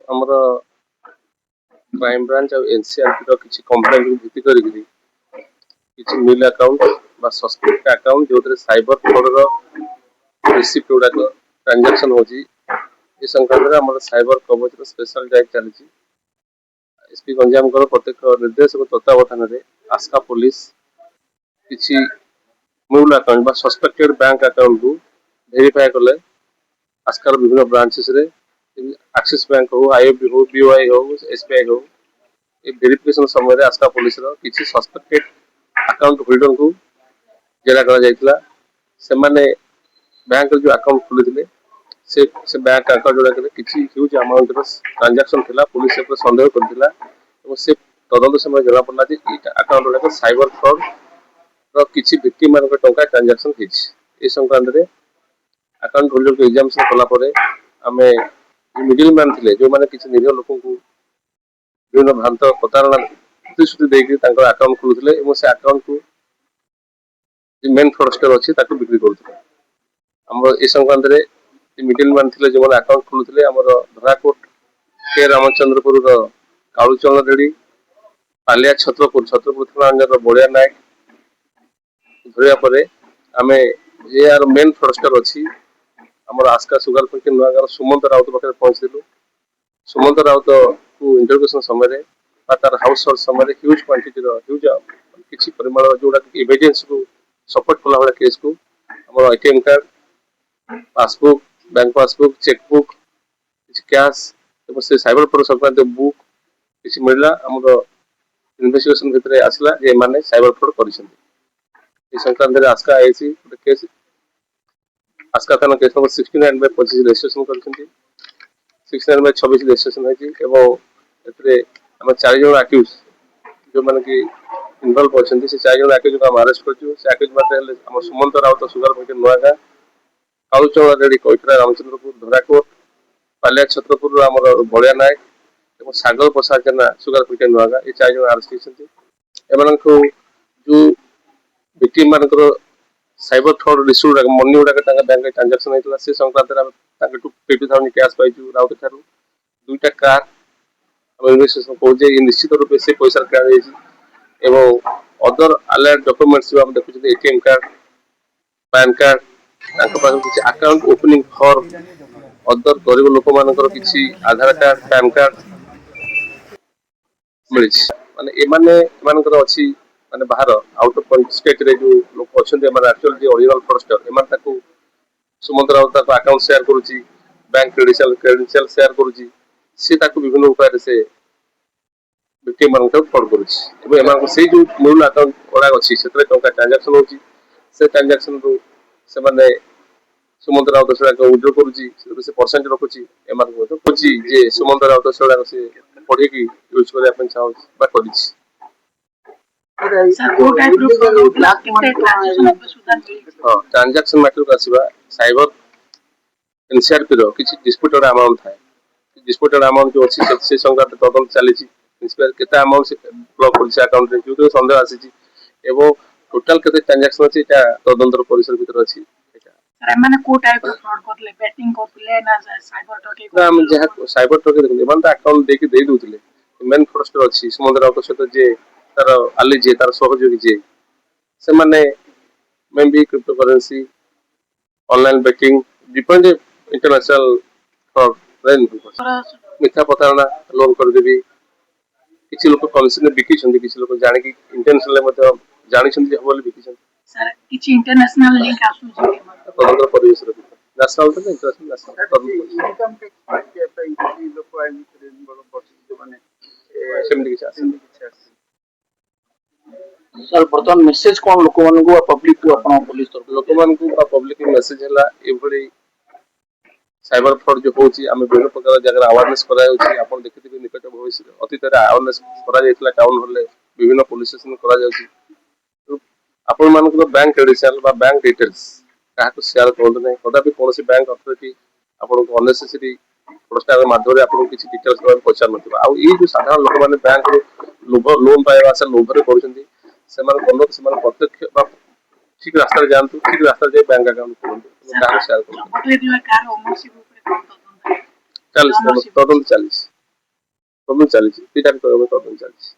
ଆମର crime branch और NCRP किसी कंप्लेंट भित्ति करी किसी मिल अकाउंट बा सस्पेक्ट अकाउंट जो साइबर फ्रॉड रिसिप्ट गुड़ाक ट्रांजैक्शन होची इस संक्रांत में आम साइबर कवच स्पेशल ड्राइव चली एसपी गंजाम प्रत्यक्ष निर्देशक तत्वावधान में आस्का पुलिस किसी मूल अकाउंट बा सस्पेक्टेड बैंक अकाउंट को वेरीफाई कले आस्कार विभिन्न ब्रांचेस रे एक्सिस बैंक हो आईएफबी हो बीओआई हो एसबीआई हो ये वेरिफिकेशन समय आस्का पुलिस रो किसी सस्पेक्टेड अकाउंट होल्डर को जेरा करा जायतिला से माने बैंक जो अकाउंट खोलिथिले से बैंक अकाउंट जोड़ा के किसी ह्यूज अमाउंट रो ट्रांजैक्शन थिला पुलिस से संदेह करथिला और से तदंत समय जला पड़ला जे ई अकाउंट जोड़ा साइबर फ्रॉड रो किसी विक्टिम मान टंका ट्रांजैक्शन हिच ए संक्रांत रे अकाउंट होल्डर को एग्जामिनेशन कला परे आमे मिडिल मैन थिले जो माने किसी निरीह लोक को विभिन्न भ्रांत प्रतारणा प्रतिश्रुति देके तांकर अकाउंट खोलुथिले एवं से अकाउंट को मेन फ्रॉडस्टर अछि ताको बिक्री करथिले हमर ए संक्रांत रे मिडिल मैन थिले जो माने अकाउंट खोलुथिले हमर धराकोट के रामचंद्रपुर रो कालुचरण रेडी पालिया छत्रपुर थाना अंडर बड़िया नायक धरिया परे आमे जे आर मेन फ्रॉडस्टर अछि हमर आस्का सुगर फैक्ट्री नगार सुमंत राउत पाखे पहुंचलु सुमंत राउत को इंटरोगेशन समय तार हाउस होल्ड समय ह्यूज क्वांटिटी रो ह्यूज किछि परिमाण जोडा एविडेंस को सपोर्ट कला वाला केस को हमर ATM card passbook bank passbook chequebook किछि कैश एवं से साइबर फ्रॉड संक्रांत बुक किछि मिलला हमर इन्वेस्टिगेशन भितरे आसला जे माने साइबर फ्रॉड करिसेंती इस संक्रांत रे आस्का आईसी केस आस्का थाना केस नंबर 69 में 25 रजिस्ट्रेशन करछंती 69 में 26 रजिस्ट्रेशन है एवं एतरे हम 4 जन अक्यूज जो माने कि इन्वॉल्व होछंती से 4 जन अक्यूज को हम अरेस्ट करछु से अक्यूज माते हले हम सुमंत राउत सुगर फैक्ट्री नवागा कालुचौड़ा रेडी कोइठरा रामचंद्रपुर धराकोट पालिया छत्रपुर हमर बड़िया नायक एवं सागर प्रसाद जेना सुगर फैक्ट्री नवागा ये 4 जन अरेस्ट होछंती एमन को जो विक्टिम मानकर साइबर फ्रॉड इश्यू मनी गुड़ा बैंक ट्रांजैक्शन होता से संक्रांत टू 50,000 कैश पाइछु राउत थारु दुईटा कार हम इन्वेस्टिगेशन पहुंचे निश्चित रूप से पैसा क्राइम होई एवं अदर अलाइड डॉक्यूमेंट्स जो हम देखु एटीएम कार्ड पैन कार्ड तांको पास किछि अकाउंट ओपनिंग फॉर्म अदर गरीब लोक मानकर किछि आधार कार्ड पैन कार्ड मिलिछ माने एमाने मानकर अछि माने बाहर आउट ऑफ स्टेट रे जो लोक अछन माने एक्चुअली जे ओरिजिनल फ्रॉडस्टर एमान ताको सुमंत राउत ताको अकाउंट शेयर करूची बैंक क्रेडेंशियल शेयर करूची से ताको विभिन्न उपाय रे से विक्टिम मान को फ्रॉड करूची एबे एमान को से जो मूल अकाउंट ओडा अछि सेतरे टंका ट्रांजैक्शन होची से ट्रांजैक्शन रो से माने सुमंत राउत सेडा को विड्रॉ करूची से परसेंट रखुची एमान को तो कुची जे सुमंत राउत सेडा से पढ़े की यूज करे अपन चाहो बा करिची ट्रांजैक्शन मैटर को आसीबा साइबर एनसीआरपी रो किछि डिस्प्यूटेड अमाउंट थाए डिस्प्यूटेड अमाउंट जो अछि से संक्रांत तदंत चलीछि इंस्पेक्टर केता अमाउंट से ब्लॉक करछि अकाउंट रे जो संदेह आसीछि एवं टोटल केते ट्रांजैक्शन अछि एटा तदंत रो परिसर भीतर अछि एटा सर माने को टाइप रो फ्रॉड करले बेटिंग करले ना साइबर ठके ना हम जे साइबर ठके देखले मन अकाउंट देके दे दोतिले मेन फ्रॉडस्टर अछि समुद्र राउत सहित जे तार आली जे तार सहयोगी जे से माने में भी crypto currency online betting depend international foreign मिथ्या प्रतारणा लोन कर देबी किछि लोक कमिशन बिकी छथि किछि लोक जानि कि इंटरनेशनल मते जानि छथि हबल बिकी छथि सर किछि इंटरनेशनल लिंक आसु छै तदंतर परिवेश रे नेशनल तो इंटरनेशनल इनकम टैक्स के पे किछि लोक आइ बड़ माने सेमि किछि आसे सर बर्तमान मेसेज कोन लोक मान को पब्लिक को अपन पुलिस तरफ लोक मान को पब्लिक मेसेज हला एभली साइबर फ्रॉड जो होची आमे विभिन्न प्रकार जगह अवेयरनेस करा होची आपण देखिथिबे निकट भविष्य अतीत रे अवेयरनेस करा जायतला टाउन हॉल विभिन्न पुलिस स्टेशन करा जाउची आपण मान को बैंक क्रेडेंशियल बा बैंक डिटेल्स काहा को शेयर करंत नै कदापि कोनोसी बैंक अथॉरिटी आपण को अननेसेसरी प्रोस्टार माध्यम रे आपण किछि डिटेल्स करन पछार नथिबा आ ई जो साधारण लोक माने बैंक रो लोन पाएबा से लोभ रे करछन्ती सेमान कोन सेमान प्रत्यक्ष बा ठीक रास्ता रे जानतु ठीक रास्ता रे बैंक अकाउंट खोलंतु बैंक शेयर करंतु बदले दिवा कार ओनरशिप ऊपर तदंत 40 ତଦନ୍ତ ଚାଲିଛି, ଦୁଇଟାଙ୍କ ତଦନ୍ତ ଚାଲିଛି।